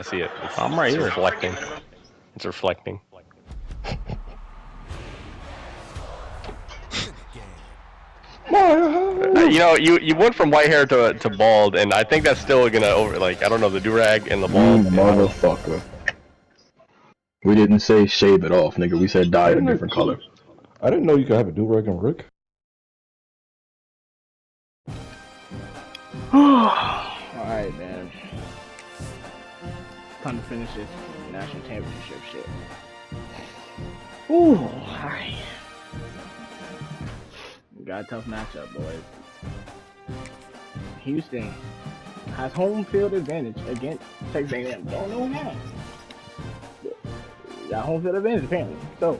I see it. I'm right here reflecting. It's reflecting. You went from white hair to bald, and I think that's still gonna I don't know, the do-rag and the bald. Motherfucker. We didn't say shave it off, nigga. We said dye it a different color. I didn't know you could have a do-rag and Rick. Alright, man. Time to finish this national championship shit. Ooh, alright. Got a tough matchup, boys. Houston has home field advantage against Texas A&M. Don't know how. Got home field advantage apparently. So,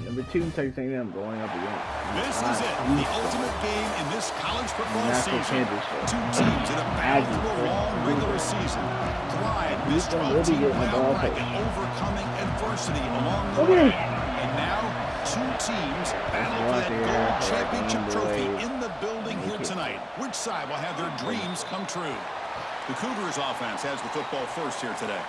number 2, Texas A&M going up against. This is it, the ultimate game in this college football season. Two teams that have battled through a long regular season, thrived this 12-team playoff bracket, overcoming adversity along the way. And now, two teams battle for that gold championship trophy in the building here tonight. Which side will have their dreams come true? The Cougars offense has the football first here today.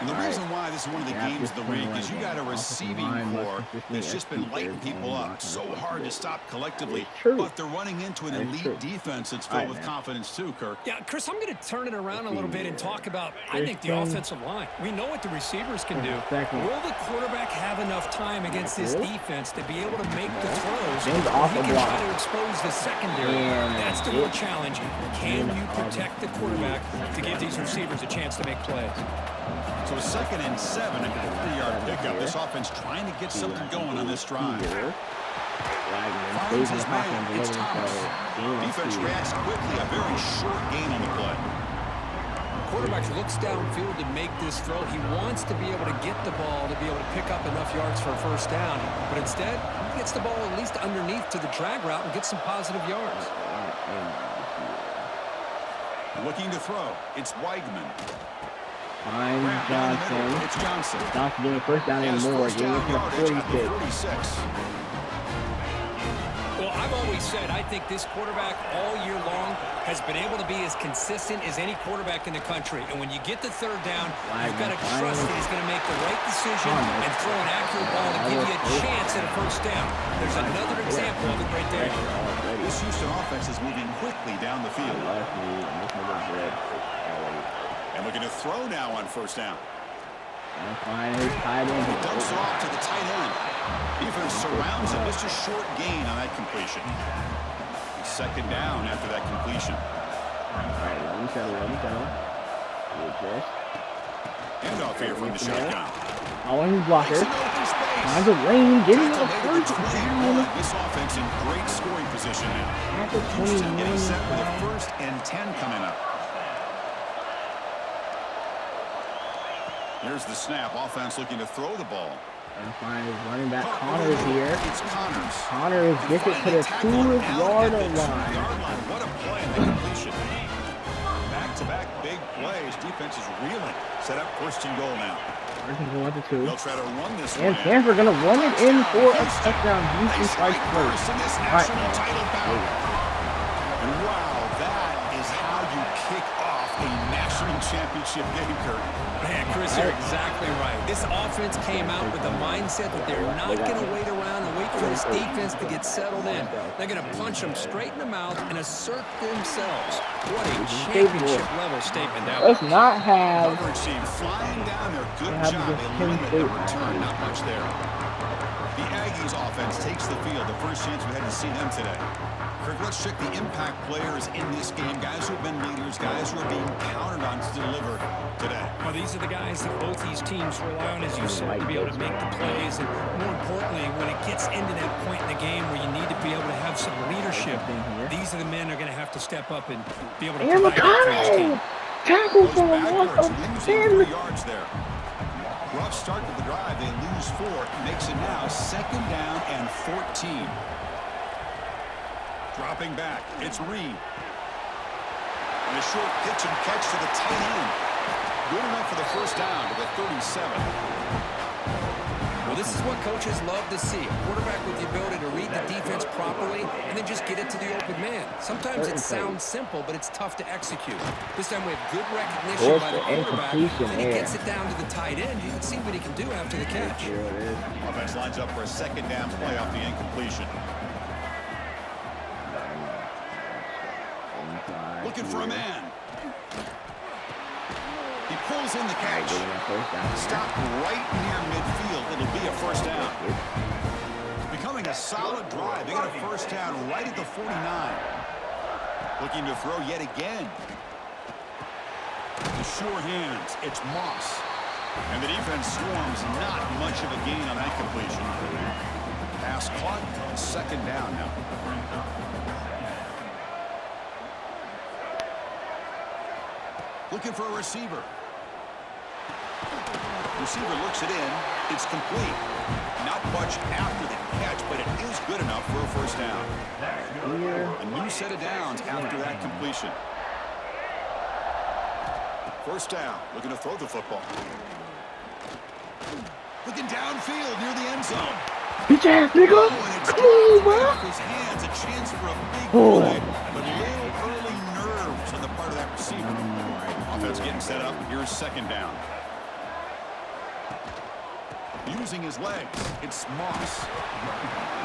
And the reason why this is one of the games of the week is you got a receiving core that's just been lighting people up so hard to stop collectively, but they're running into an elite defense that's filled with confidence too, Kirk. Yeah, Chris, I'm going to turn it around a little bit and talk about, I think, the offensive line. We know what the receivers can do. Will the quarterback have enough time against this defense to be able to make the throws? He can try to expose the secondary. That's the real challenge. Can you protect the quarterback to give these receivers a chance to make plays? So 2nd and 7 after the 3-yard pickup. This offense trying to get something going on this drive. Finds his man. It's Thomas. Defense reacts quickly. A very short gain on the play. Quarterback looks downfield to make this throw. He wants to be able to get the ball to be able to pick up enough yards for a first down. But instead, he gets the ball at least underneath to the drag route and gets some positive yards. Looking to throw. It's Weigman. Fine, Johnson. It's Johnson. Johnson getting first down and more. Getting to the 46. Well, I've always said I think this quarterback all year long has been able to be as consistent as any quarterback in the country. And when you get the 3rd down, you've got to trust that he's going to make the right decision and throw an accurate ball to give you a chance at a first down. There's another example of it right there. This Houston offense is moving quickly down the field. And looking to throw now on first down. And finally, tight end. He dumps it off to the tight end. Defense surrounds him. Just a short gain on that completion. 2nd down after that completion. All right, let him settle. Handoff here from the shotgun. Following his blocker. Finds a lane, getting a first down. This offense in great scoring position now. At the 21. Houston getting set with a 1st and 10 coming up. Here's the snap. Offense looking to throw the ball. And finally, running back Connors here. It's Connors. Connors gets it to the 2-yard line. What a play in the completion. Back-to-back big plays. Defense is reeling. Set up 1st and goal now. They'll try to run this one. And Stanford going to run it in for a touchdown. Houston strikes first. All right. And wow, that is how you kick off a national championship game, Kirk. Man, Chris, you're exactly right. This offense came out with the mindset that they're not going to wait around and wait for this defense to get settled in. They're going to punch them straight in the mouth and assert themselves. What a championship-level statement that was. Let's not have... Coverage team flying down there. Good job. They limit the return. Not much there. The Aggies offense takes the field. The first chance we had to see them today. Kirk, let's check the impact players in this game. Guys who have been leaders, guys who are being counted on to deliver today. Well, these are the guys that both these teams rely on, as you said, to be able to make the plays. And more importantly, when it gets into that point in the game where you need to be able to have some leadership, these are the men that are going to have to step up and be able to provide for this team. Tackle for a loss of 10 yards there. Rough start to the drive. They lose 4. Makes it now 2nd down and 14. Dropping back, it's Reed. And a short pitch and catch to the tight end. Good enough for the first down to the 37. Well, this is what coaches love to see. A quarterback with the ability to read the defense properly and then just get it to the open man. Sometimes it sounds simple, but it's tough to execute. This time we have good recognition by the quarterback, and he gets it down to the tight end. You can see what he can do after the catch. Offense lines up for a second down play off the incompletion. Looking for a man. He pulls in the catch. Stop right near midfield. It'll be a first down. Becoming a solid drive. They got a first down right at the 49. Looking to throw yet again. The sure hands. It's Moss. And the defense swarms. Not much of a gain on that completion. Pass caught. Second down now. Looking for a receiver. Receiver looks it in. It's complete. Not much after the catch, but it is good enough for a first down. A new set of downs after that completion. First down. Looking to throw the football. Looking downfield near the end zone. Bitch ass nigga! Come on, bro! His hands, a chance for a big play, but little early nerves on the part of that receiver. Offense getting set up. Here's second down. Using his legs, it's Moss.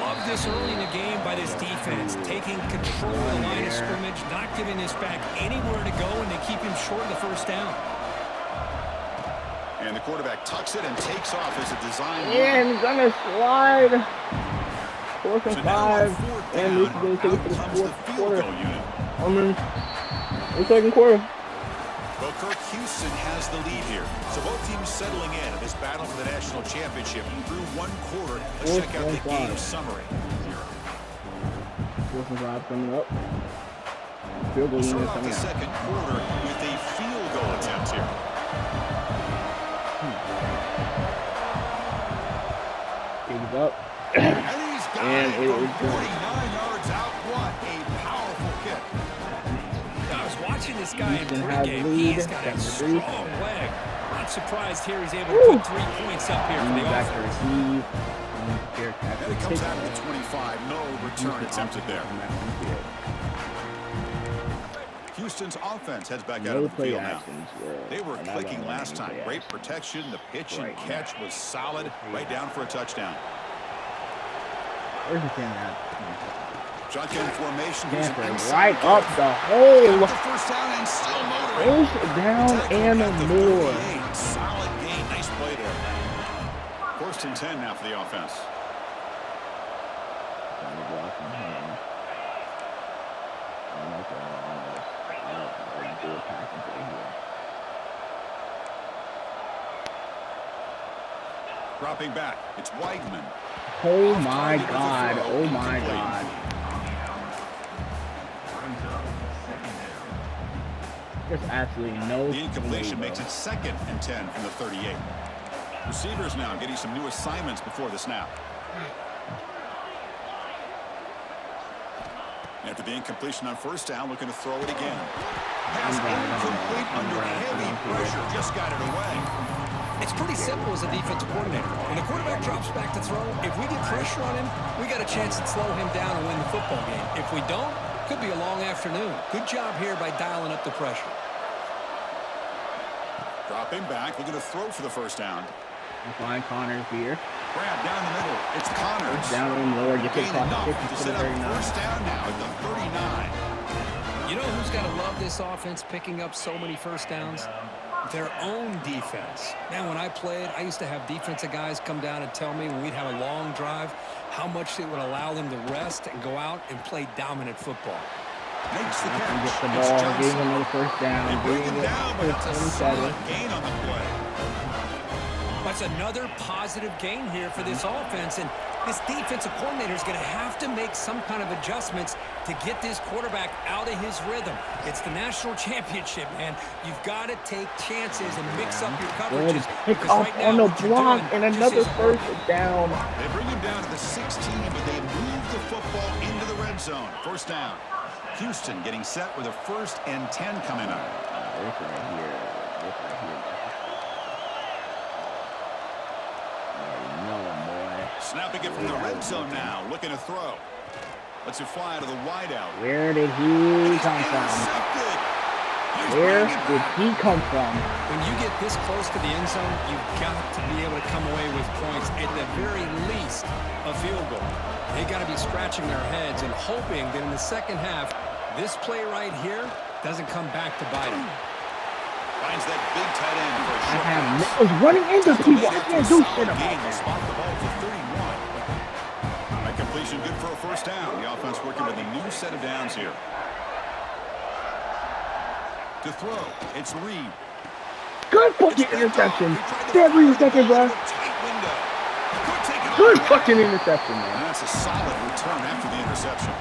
Love this early in the game by this defense, taking control of the line of scrimmage, not giving this back anywhere to go, and they keep him short of the first down. And the quarterback tucks it and takes off as a design. And gonna slide. 4th and 5. And this is going to take it for the fourth quarter. The second quarter. Well, Kirk, Houston has the lead here. So both teams settling in this battle for the national championship through one quarter. Let's check out the game summary. 4th and 5 coming up. Field goal Start unit off coming the out. second quarter with a field goal attempt here. He's up. And he's got And it it from is good. 49 yards out. What a powerful kick. I was watching this guy in Houston has pregame. the lead. He's got a That's the strong leg. Not surprised here he's able to put 3 points up here for the Back to offense. receive. And it comes out to 25. No return attempted there. Houston's offense heads back out No of the play field now. actions. They were clicking last time. Great protection. The pitch and catch was solid. Right down for a touchdown. Where's the camera at? Shotgun formation. Here's an Camper inside right kick. up the Got hole. the first down and still motoring. First down Tackle and at the more. 38. Solid gain. Nice play there. 1st and 10 now for the offense. Dropping back. It's Weidman. Oh my god. Oh my god. There's absolutely no. The incompletion makes it 2nd and 10 from the 38. Receivers now getting some new assignments before the snap. After the incompletion on first down, looking to throw it again. Pass incomplete under heavy pressure. Just got it away. It's pretty simple as a defensive coordinator. When the quarterback drops back to throw, if we get pressure on him, we got a chance to slow him down and win the football game. If we don't, could be a long afternoon. Good job here by dialing up the pressure. Dropping back, looking to throw for the first down. Find Connors here. Grab down the middle. It's Connors. Down in lower, get the Gain clock enough 50 to to set the up 39. first down now at the 39. You know who's got to love this offense picking up so many first downs? Their own defense. Man, when I played, I used to have defensive guys come down and tell me when we'd have a long drive how much it would allow them to rest and go out and play dominant football. Makes the Get catch. the It's ball, Johnson. gave him another first They down. bring Bring him it down, but it's a 27. solid gain on the play. That's another positive gain here for this offense, and this defensive coordinator is going to have to make some kind of adjustments to get this quarterback out of his rhythm. It's the national championship, man. You've got to take chances and mix up your coverages. Pick because off right now, on the what you're block doing and just another isn't first working. down. They bring him down to the 16, but they move the football into the red zone. First down. Houston getting set with a 1st and 10 coming up. This right here. This right here. No, Snapping it from the red zone now. Looking to throw. Lets it fly out of the wideout. Where did he come from? Where did he come from? When you get this close to the end zone, you've got to be able to come away with points, at the very least, a field goal. They got to be scratching their heads and hoping that in the second half, this play right here doesn't come back to bite them. Finds that big tight end for a short I was running into people. I can't do shit about that. Spot the ball for 31. That completion good for a first down. The offense working with a new set of downs here. To throw, it's Reed. Good fucking interception. Every second, bro. Good fucking interception, man. And that's a solid return after the interception.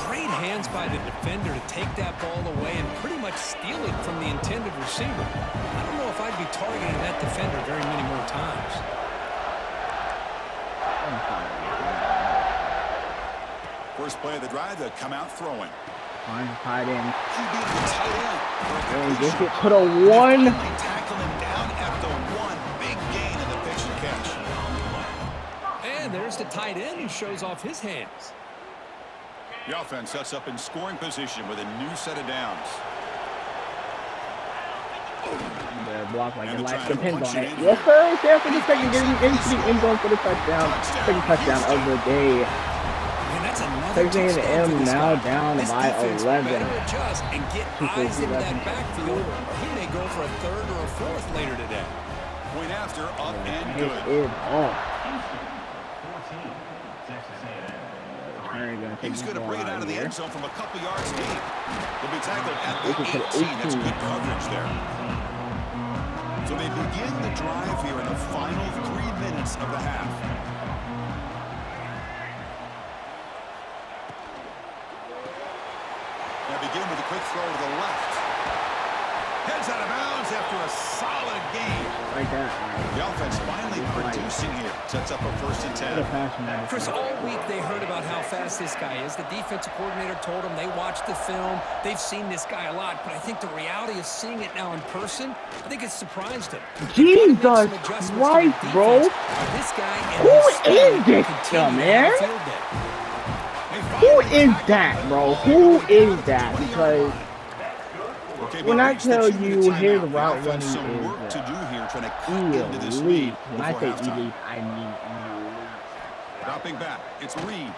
Great hands by the defender to take that ball away and pretty much steal it from the intended receiver. I don't know if I'd be targeting that defender very many more times. First play of the drive, they'll come out throwing. Fine, tight end. And get it to the one. Tackle him down at the one. Big gain in the pitch and catch. And there's the tight end who shows off his hands. The offense sets up in scoring position with a new set of downs. Block like your life depends on it. Yes, sir. It's there for the second. Getting into the end zone for the touchdown. Second touchdown of the day. Taking the M now down by 11. Adjust and get eyes into that backfield. He may go for a third or a fourth later today. Point after, up and good. It is off. He's going to bring it out of the end zone from a couple yards deep. He'll be tackled at the 18. That's good coverage there. So they begin the drive here in the final 3 minutes of the half. Now begin with a quick throw to the left. Heads out of bounds after a solid game. Like that. The offense finally producing here. Sets up a 1st and 10. Chris, all week they heard about how fast this guy is. The defensive coordinator told them they watched the film. They've seen this guy a lot, but I think the reality of seeing it now in person, I think it's surprised him. Jesus Christ, bro. This guy Who is this guy, man? Who is that, bro? Who is that? Because when I tell you his route running is elite, when I say elite, I mean elite. Dropping back, it's Reed.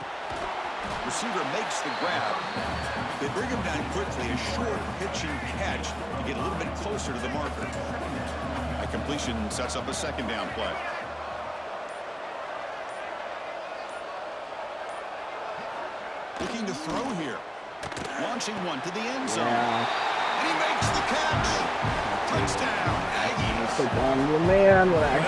Receiver makes the grab. They bring him down quickly, a short pitch and catch to get a little bit closer to the marker. That completion sets up a 2nd down play. Looking to throw here. Launching one to the end zone. And he makes the catch. Touchdown, Aggies.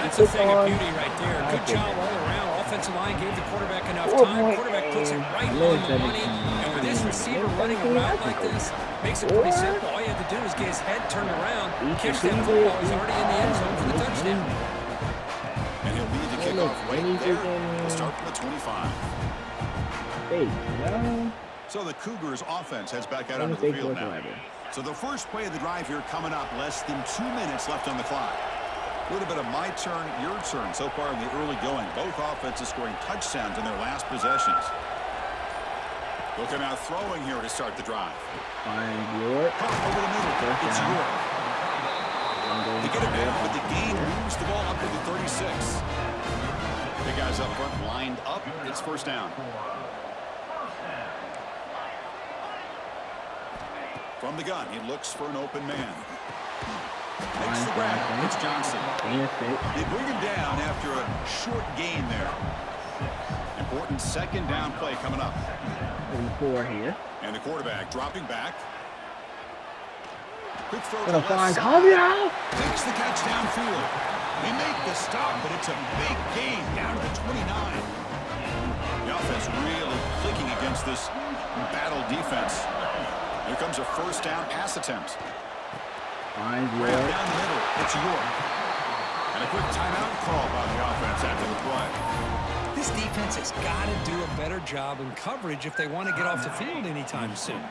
That's a thing of beauty right there. Good job all around. Offensive line gave the quarterback enough time. Quarterback puts it right on the money. And with this receiver running around like this, makes it pretty simple. All you have to do is get his head turned around, catch that football. He's already in the end zone for the touchdown. And he'll lead the kickoff right there. We'll start from the 25. So the Cougars offense heads back out onto the field now. So the first play of the drive here coming up, less than 2 minutes left on the clock. A little bit of my turn, your turn so far in the early going. Both offenses scoring touchdowns in their last possessions. Looking out throwing here to start the drive. Find York. Over the middle, it's York. They get it down, but the gain moves the ball up to the 36. The guys up front lined up. It's 1st down. From the gun, he looks for an open man. Makes the grab. It's Johnson. They bring him down after a short gain there. Important 2nd down play coming up. 4 here. And the quarterback dropping back. Quick throw to Gonna the find left Kobe side. out. Makes the catch downfield. They make the stop, but it's a big gain down to the 29. The offense really clicking against this battle defense. Here comes a 1st down pass attempt. Find Right York. down the middle, it's York. And a quick timeout call by the offense after the play. This defense has got to do a better job in coverage if they want to get off the field anytime soon.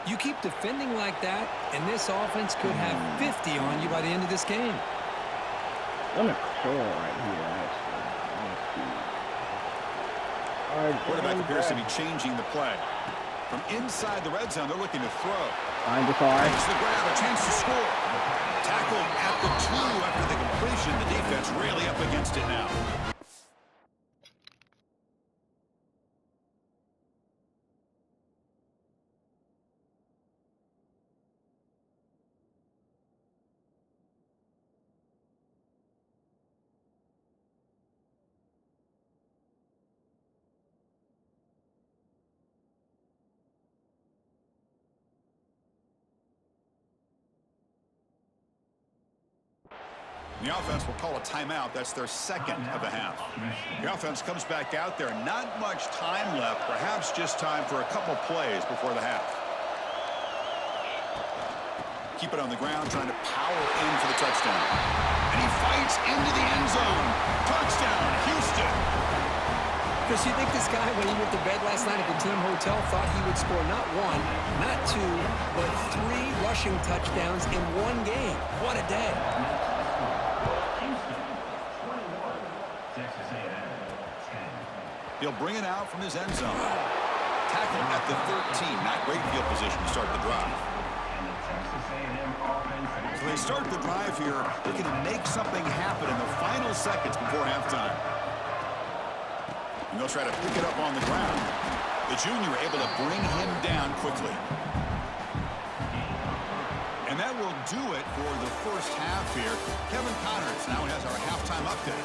You keep defending like that, and this offense could have 50 on you by the end of this game. I'm gonna call right here, actually. Quarterback appears to be changing the play. From inside the red zone, they're looking to throw. Find the car. Makes the grab, a chance to score. Tackled at the 2 after the completion. The defense really up against it now. The offense will call a timeout. That's their second of the half. The offense comes back out there. Not much time left. Perhaps just time for a couple plays before the half. Keep it on the ground, trying to power in for the touchdown. And he fights into the end zone. Touchdown, Houston. Chris, you think this guy, when he went to bed last night at the team hotel, thought he would score not 1, not 2, but 3 rushing touchdowns in one game? What a day. He'll bring it out from his end zone. Tackle at the 13. Not great field position to start the drive. So they start the drive here, looking to make something happen in the final seconds before halftime. And they'll try to pick it up on the ground. The junior able to bring him down quickly. And that will do it for the first half here. Kevin Connors now has our halftime update.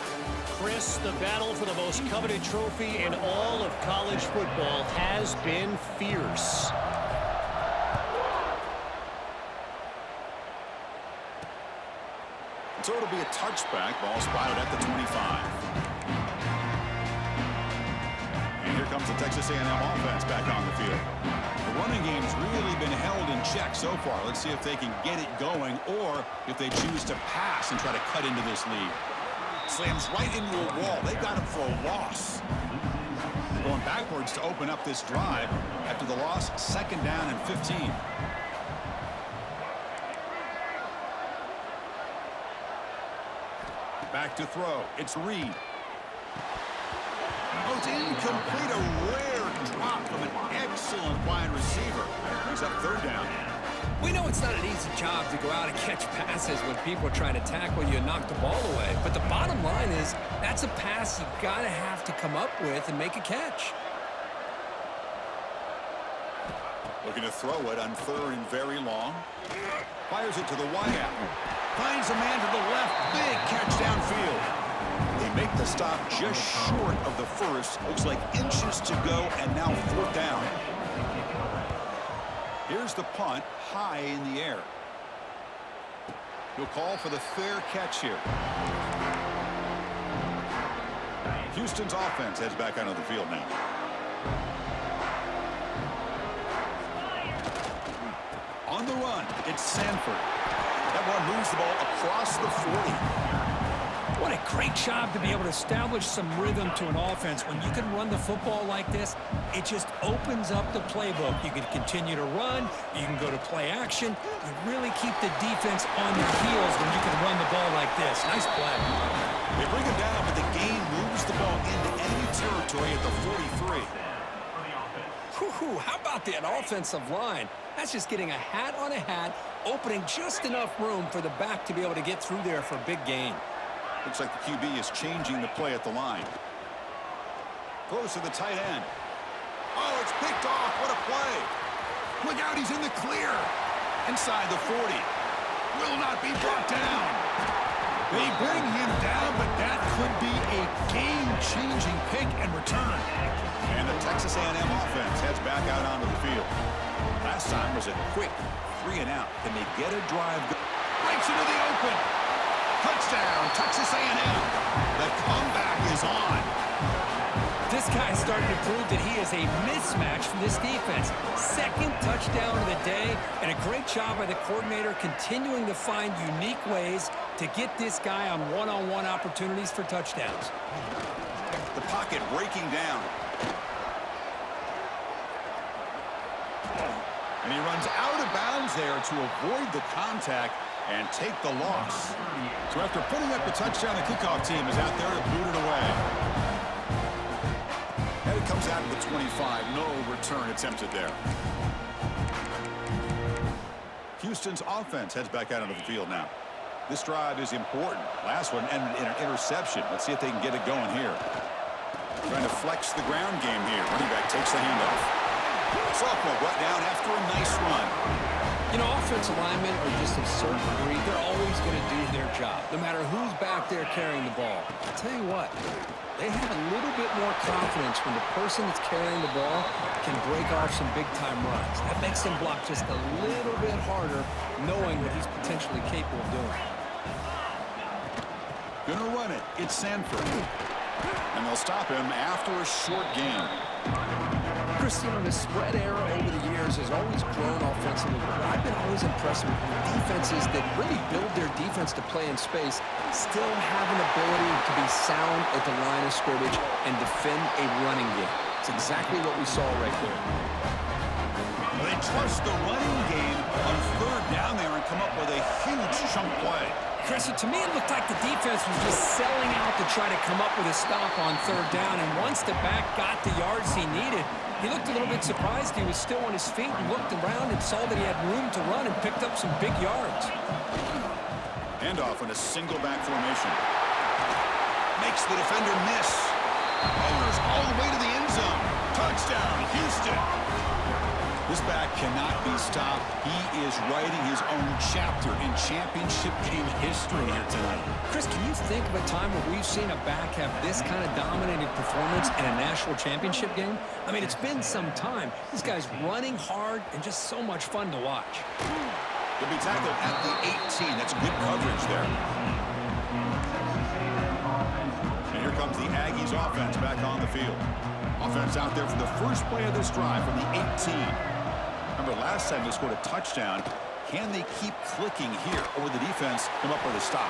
Chris, the battle for the most coveted trophy in all of college football has been fierce. So it'll be a touchback. Ball spotted at the 25. And here comes the Texas A&M offense back on the field. The running game's really been held in check so far. Let's see if they can get it going or if they choose to pass and try to cut into this lead. Slams right into a wall. They got him for a loss. Going backwards to open up this drive after the loss, 2nd down and 15. Back to throw. It's Reed. Oh, it's incomplete. A rare drop from an excellent wide receiver. Brings up 3rd down. We know it's not an easy job to go out and catch passes when people are trying to tackle you and knock the ball away. But the bottom line is that's a pass you got to have to come up with and make a catch. Looking to throw it on 3rd and very long. Fires it to the wideout. Finds a man to the left. Big catch downfield. They make the stop just short of the first. Looks like inches to go, and now 4th down. Here's the punt, high in the air. He'll call for the fair catch here. Houston's offense heads back onto the field now. On the run, it's Sanford. That one moves the ball across the 40. What a great job to be able to establish some rhythm to an offense. When you can run the football like this, it just opens up the playbook. You can continue to run. You can go to play action. You really keep the defense on their heels when you can run the ball like this. Nice play. They bring him down, but the game moves the ball into enemy territory at the 43. Whew, how about that offensive line? That's just getting a hat on a hat, opening just enough room for the back to be able to get through there for a big gain. Looks like the QB is changing the play at the line. Close to the tight end. Oh, it's picked off. What a play. Look out, he's in the clear. Inside the 40. Will not be brought down. They bring him down, but that could be a game-changing pick and return. And the Texas A&M offense heads back out onto the field. Last time was a quick 3 and out. Can they get a drive? Breaks into the open. Touchdown, Texas A&M. The comeback is on. This guy is starting to prove that he is a mismatch for this defense. 2nd touchdown of the day, and a great job by the coordinator continuing to find unique ways to get this guy on one-on-one opportunities for touchdowns. The pocket breaking down. And he runs out of bounds there to avoid the contact and take the loss. So after putting up the touchdown, the kickoff team is out there to boot it away. Head comes out of the 25. No return attempted there. Houston's offense heads back out onto the field now. This drive is important. Last one ended in an interception. Let's see if they can get it going here. Trying to flex the ground game here. Running back takes the handoff. Sophomore brought down after a nice run. You know, offensive linemen are just a certain breed. They're always going to do their job, no matter who's back there carrying the ball. I'll tell you what, they have a little bit more confidence when the person that's carrying the ball can break off some big-time runs. That makes them block just a little bit harder, knowing what he's potentially capable of doing. Gonna run it. It's Sanford. And they'll stop him after a short gain. Chris, you know, the spread era over the years has always grown offensively, but I've been always impressed with defenses that really build their defense to play in space, still have an ability to be sound at the line of scrimmage and defend a running game. It's exactly what we saw right there. They trust the running game on third down there and come up with a huge chunk play. Chris, to me it looked like the defense was just selling out to try to come up with a stop on third down, and once the back got the yards he needed, he looked a little bit surprised. He was still on his feet and looked around and saw that he had room to run and picked up some big yards. Handoff in a single back formation. Makes the defender miss. Owers all the way to the end zone. Touchdown, Houston. This back cannot be stopped. He is writing his own chapter in championship game history here tonight. Chris, can you think of a time where we've seen a back have this kind of dominating performance in a national championship game? I mean, it's been some time. This guy's running hard and just so much fun to watch. He'll be tackled at the 18. That's good coverage there. And here comes the Aggies offense back on the field. Offense out there for the first play of this drive from the 18. Remember, last time they scored a touchdown. Can they keep clicking here, or will the defense come up with a stop?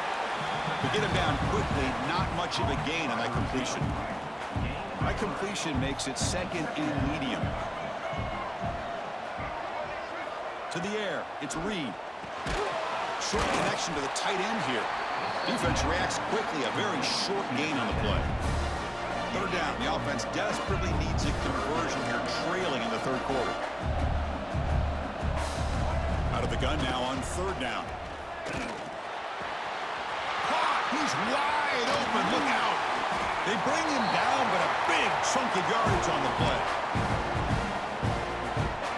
To get him down quickly, not much of a gain on that completion. That completion makes it second and medium. To the air, it's Reed. Short connection to the tight end here. Defense reacts quickly, a very short gain on the play. Third down, the offense desperately needs a conversion here, trailing in the third quarter. Out of the gun now on third down. He's wide open, look out. They bring him down, but a big chunk of yardage on the play.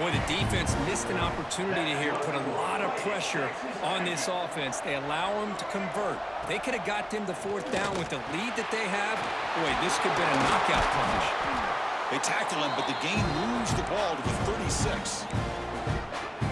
Boy, the defense missed an opportunity here, put a lot of pressure on this offense. They allow them to convert. They could have got them to fourth down with the lead that they have. Boy, this could have been a knockout punch. They tackle him, but the gain moves the ball to the 36.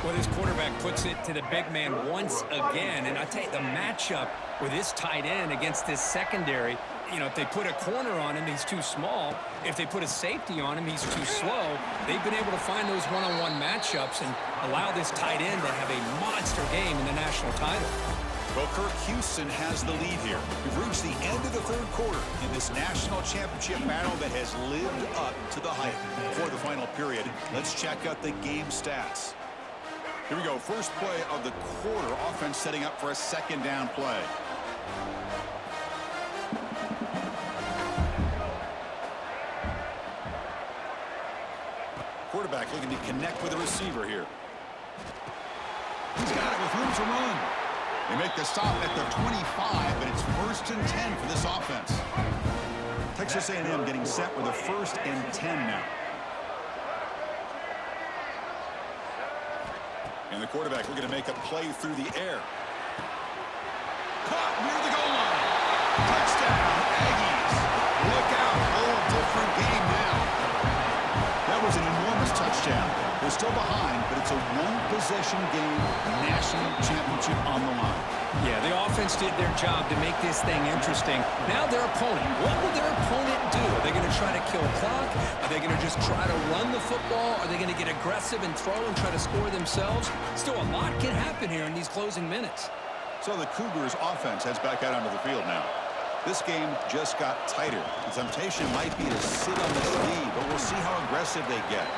Well, this quarterback puts it to the big man once again. And I tell you, the matchup with this tight end against this secondary, you know, if they put a corner on him, he's too small. If they put a safety on him, he's too slow. They've been able to find those one-on-one matchups and allow this tight end to have a monster game in the national title. Well, Kirk, Houston has the lead here. We've reached the end of the third quarter in this national championship battle that has lived up to the hype. For the final period, let's check out the game stats. Here we go. First play of the quarter. Offense setting up for a second down play. Quarterback looking to connect with the receiver here. He's got it with room to run. They make the stop at the 25, but it's 1st and 10 for this offense. Texas A&M getting set with a 1st and 10 now. And the quarterback looking to make a play through the air. Caught near the goal line. Touchdown, Aggies. Look out, whole different game now. That was an enormous touchdown. They're still behind, but it's a one-possession game, national championship on the line. Yeah, the offense did their job to make this thing interesting. Now their opponent. What will their opponent do? Are they going to try to kill clock? Are they going to just try to run the football? Are they going to get aggressive and throw and try to score themselves? Still, a lot can happen here in these closing minutes. So the Cougars' offense heads back out onto the field now. This game just got tighter. The temptation might be to sit on this lead, but we'll see how aggressive they get.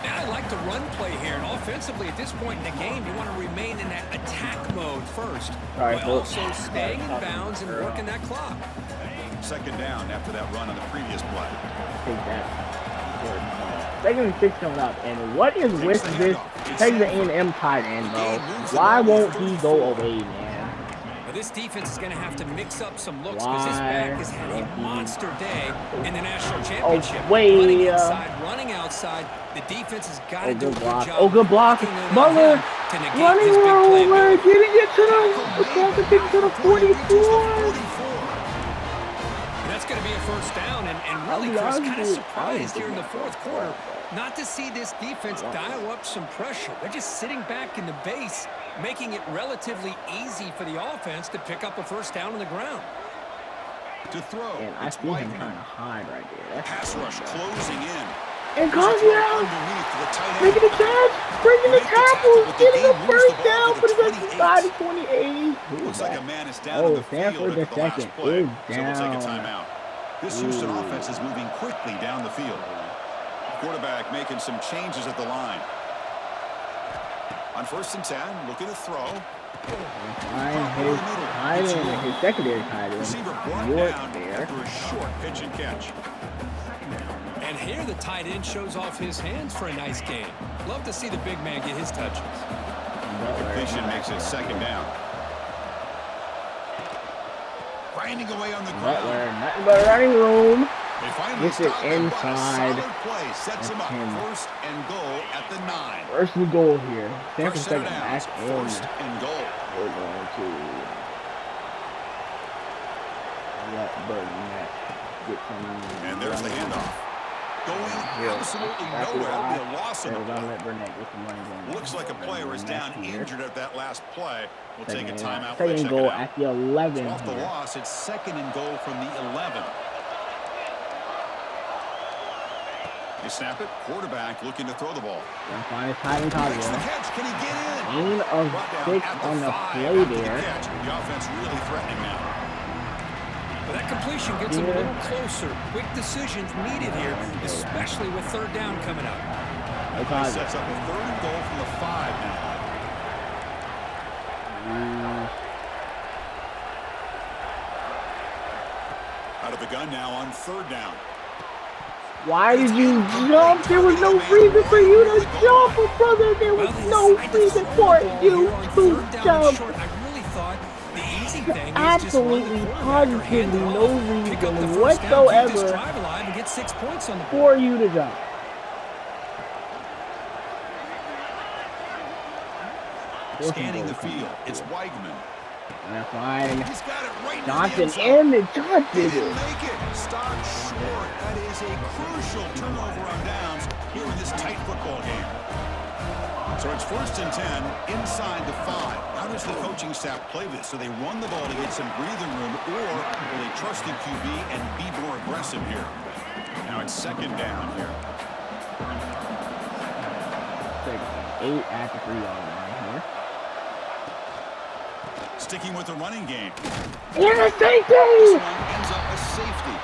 Now, I like the run play here, and offensively at this point in the game, you want to remain in that attack mode first, Sorry, but also staying in bounds and working that clock. Second down after that run on the previous play. Take that. Second and 6 coming up. And what is with this Texas A&M tight end, bro? Why won't he go away, man? This defense is going to have to mix up some looks because this back has had a monster day in the national championship. Running inside, running outside. The defense has got to do a good job. Oh, good block. Butler running over, getting it to the 44. That's going to be a first down, and really, Chris, kind of surprised here in the fourth quarter not to see this defense dial up some pressure. They're just sitting back in the base, making it relatively easy for the offense to pick up a first down on the ground. To throw, and I see him trying to hide right there. That's pass rush closing in. And Conclusive making the catch, breaking the tackle, getting a first down for the rest of the side of 28. Looks like a man is down on the Stanford field at the last second play, is so we'll take a down. timeout. This Houston offense is moving quickly down the field. Quarterback making some changes at the line. On 1st and 10, looking to throw. His secondary tight end. Receiver brought down after a short pitch and catch. And here the tight end shows off his hands for a nice game. Love to see the big man get his touches. Completion makes it second down. Grinding away on the ground. Nothing but running room. They finally Gets it stop him, but a inside. solid play sets him up. 1st and goal at the 9. First and goal here. Stanford First second down, back in. 1st and goal. We're going to let Burnett get some. And there's the handoff. Going absolutely nowhere. That'll be a loss on the play. Looks like a player is down injured at that last play. We'll take a timeout. Second and goal at the 11. Off the loss, it's 2nd and goal from the 11. They snap it. Quarterback looking to throw the ball. Finally tight and Makes the catch. Can he get in? Gain of 6 on the play there. The offense really threatening now. But that completion gets him a little closer. Quick decisions needed here, especially with 3rd down coming up. Sets up a 3rd and goal from the 5 now. Out of the gun now on 3rd down. Why did you jump? There was no reason for you to jump, brother. There was no reason for you to jump. Absolutely, positively no reason whatsoever for you to jump. Scanning the field, it's Weigman. That's fine. He's got it right Johnson and the Johnson. He didn't make it. Stopped short. That is a crucial turnover on downs here in this tight football game. So it's 1st and 10 inside the 5. How does the coaching staff play this? Do they run the ball to get some breathing room, or will they trust the QB and be more aggressive here? Now it's 2nd down here. 8 at the 3-yard line here. Sticking with the running game. Yeah, safety! This one ends up a safety.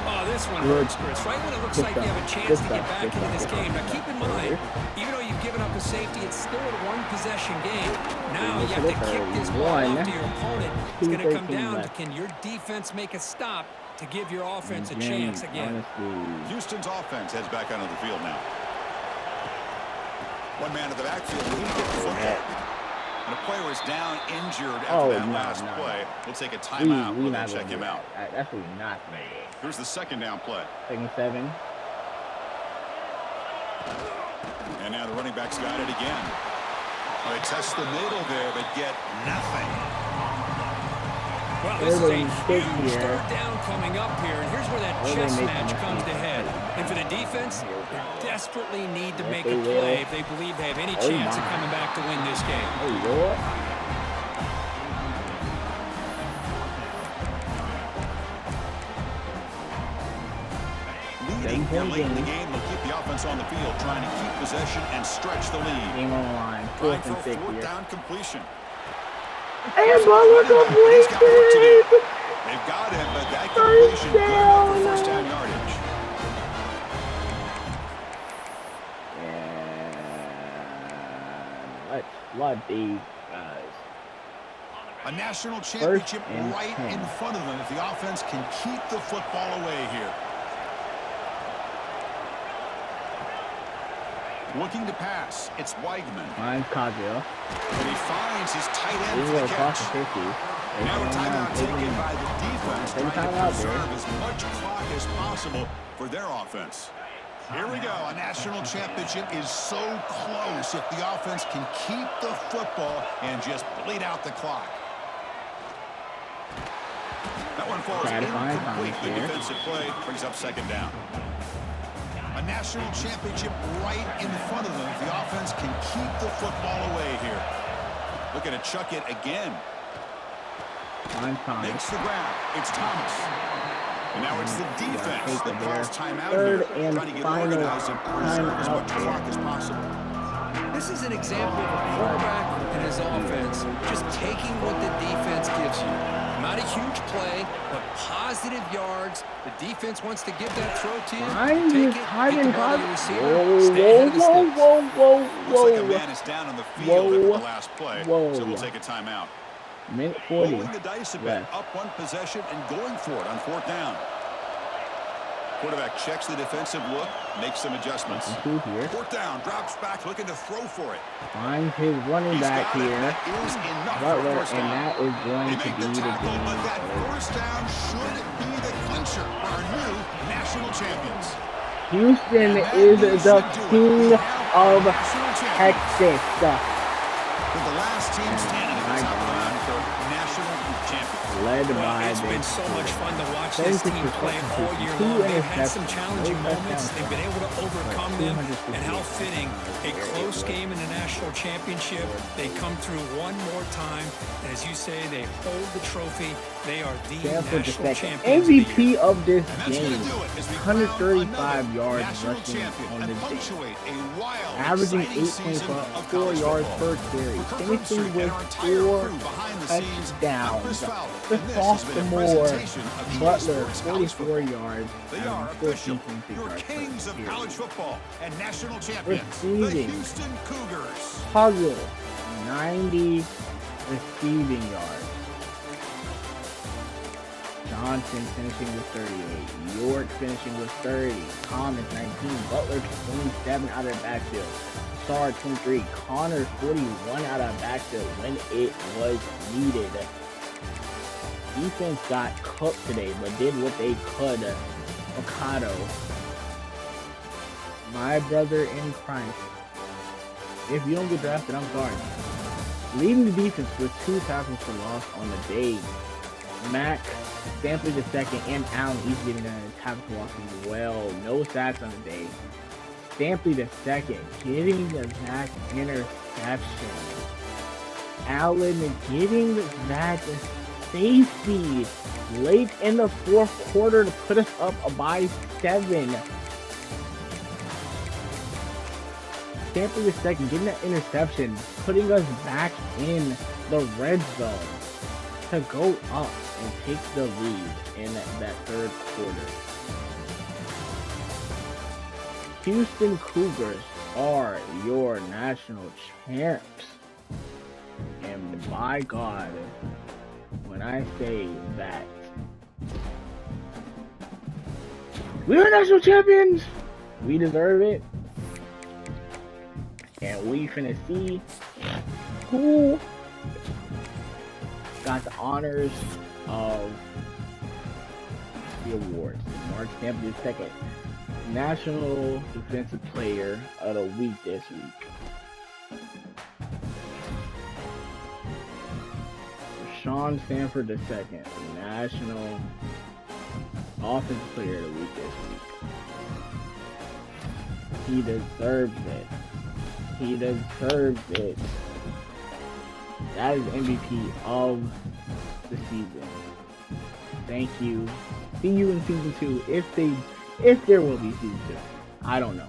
Oh, this one hurts, Chris. Right when it looks like you have a chance to get back into this game. Now, keep in mind, even though you've given up a safety, it's still a one-possession game. Now you have to kick this ball out to your opponent. It's going to come down to, can your defense make a stop to give your offense a chance again? Houston's offense heads back onto the field now. One man in the backfield. He get the football. And a player is down injured after that last play. We'll take a timeout. We'll check him out. That's what we're not going to do. Here's the 2nd down play. 2nd and 7. And now the running back's got it again. Well, they test the middle there, but get nothing. Well, this is a huge 3rd down coming up here, and here's where that chess match comes to head. And for the defense, they desperately need to make a play if they believe they have any chance of coming back to win this game. Oh, Lord. Leading here late in the game, they'll keep the offense on the field, trying to keep possession and stretch the lead. Game on the line. 4th and 6 4th here. down completion. And Butler completion! They've got him, but that completion good enough for 1st down yardage. And let's flood these guys. A national championship right in front of them if the offense can keep the football away here. Looking to pass, it's Weigman. Finds Cosio. And he finds his tight end for the catch. Now a timeout taken by the defense, trying to preserve as much clock as possible for their offense. Here we go. A national championship is so close if the offense can keep the football and just bleed out the clock. That one falls incomplete. The defensive play brings up second down. A national championship right in front of them if the offense can keep the football away here. Looking to chuck it again. Makes the grab. It's Thomas. And now it's the defense that calls timeout here. Trying to get organized and preserve as much clock as possible. This is an example of a quarterback and his offense just taking what the defense gives you. Not a huge play, but positive yards. The defense wants to give that throw to you. Take it, get the ball to your receiver, stay ahead of the sticks. Looks like a man is down on the field after the last play, so we'll take a timeout. Minute 40. Rolling the dice a bit, up one possession and going for it on fourth down. Quarterback checks the defensive look, makes some adjustments. Fourth down, drops back, looking to throw for it. Finds his running back here. Butler, and that is going to be the game. But that first down should be the clincher for our new national champions. Houston is the king of Texas. With the last team standing at the top of the line for national champions. Led by it's been so much fun to watch this team play all year long. They've had some challenging moments. They've been able to overcome them. And how fitting, a close game in the national championship. They come through one more time. And as you say, they hold the trophy. They are the national champions. MVP of this game. 135 yards rushing on the day. Averaging 8.4 yards per carry. Finishing with 4 touchdowns. The sophomore Butler, 44 yards. They are official. Your kings of college football and national champions, the Houston Cougars. Puzzle, 90 receiving yards. Johnson finishing with 38. York finishing with 30. Thomas, 19. Butler, 27 out of the backfield. Star, 23. Connor, 41 out of the backfield when it was needed. Defense got cooked today, but did what they could. Mercado, my brother in Christ. If you don't get drafted, I'm sorry. Leading the defense with 2 tackles for loss on the day. Mac, Stanley the second, and Allen each getting a tackle for loss as well. No sacks on the day. Stanley the second getting that interception. Allen getting that safety late in the fourth quarter to put us up by 7. Stanley the second getting that interception, putting us back in the red zone to go up and take the lead in that third quarter. Houston Cougars are your national champs. And by God, when I say that we are national champions, we deserve it. And we finna see who got the honors of the awards. Mark Stanley II, National Defensive Player of the Week this week. Sean Sanford II, National Offensive Player of the Week this week. He deserves it. He deserves it. That is MVP of the season. Thank you. See you in season 2 if there will be season 2. I don't know.